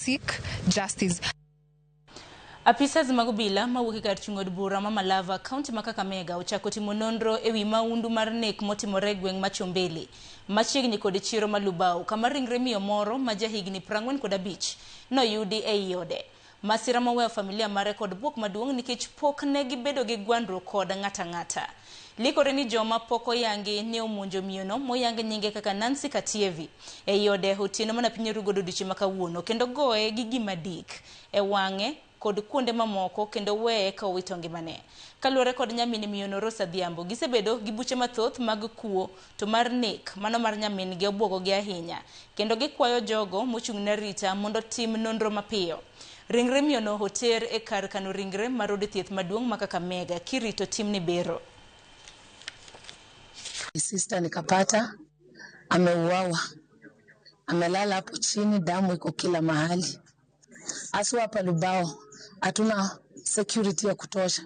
seek justice. Apisas magobila mawuok kar chung'od bura ma Malava County ma Kakamega ochako timo nonro ewi maundu mar nek motimore e gweng' Machombele machiegni kod chiro ma Lubao kama ringre miyo moro ma jahigni 45 noyudi ei ode. Masira moweyo familia mare kod buok maduong' nikech pok ne gibedo gi gwandruok kod ng'ata. Likore ni joma pok oyangi ne omonjo miyono moyangi nyinge kaka Nancy Katievi ei ode otieno mana piny rugodo odiochieng' ma kawuono kendo goye gi gima dik e wang'e kod kuonde mamoko kendo weye ka owito ngimane. Kaluwore kod nyamin miyono Rosa Dhiambo, gisebedo gi buche mathoth mag kuo to mar nek mano mar nyamin gi obwogogi ahinya kendo gikwayo jogo mochung'ne rita mondo tim nonro mapiyo. Ringre miyono oter e kar kano ringre mar od thieth maduong' ma Kakamega kirito timni bero. Sister nikapata ameuawa, amelala hapo chini, damu iko kila mahali. Aswa hapa Lubao hatuna security ya kutosha.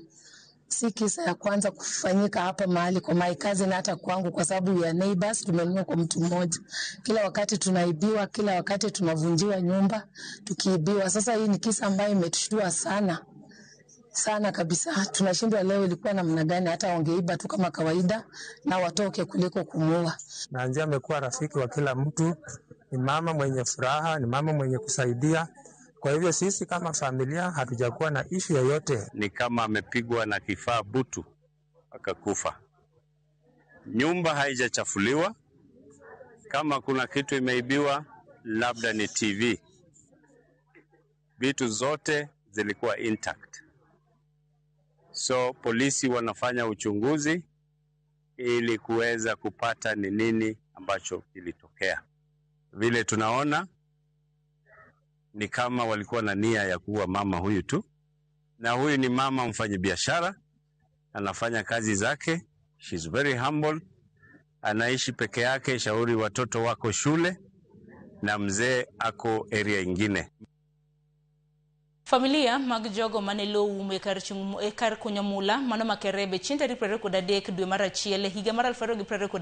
Si kisa ya kwanza kufanyika hapa mahali kwa my cousin, hata kwangu, kwa sababu ya neighbors tumenunua kwa mtu mmoja. Kila wakati tunaibiwa, kila wakati tunavunjiwa nyumba tukiibiwa. Sasa hii ni kisa ambayo imetushtua sana kabisa. Tunashindwa leo ilikuwa namna gani, hata wangeiba tu kama kawaida na watoke kuliko kumuua. Nanzi amekuwa rafiki wa kila mtu, ni mama mwenye furaha, ni mama mwenye kusaidia. Kwa hivyo sisi kama familia hatujakuwa na issue yoyote. Ni kama amepigwa na kifaa butu akakufa. Nyumba haijachafuliwa. Kama kuna kitu imeibiwa labda ni TV. Vitu zote zilikuwa intact. So polisi wanafanya uchunguzi ili kuweza kupata ni nini ambacho kilitokea. Vile tunaona ni kama walikuwa na nia ya kuua mama huyu tu. Na huyu ni mama mfanyabiashara, anafanya kazi zake, she's very humble, anaishi peke yake, shauri watoto wako shule na mzee ako area ingine. Familia mag jogo mane lowo e kar kunyo mula mano makerebe chieng' tarik 23 dwe mar achiel higa mar 2023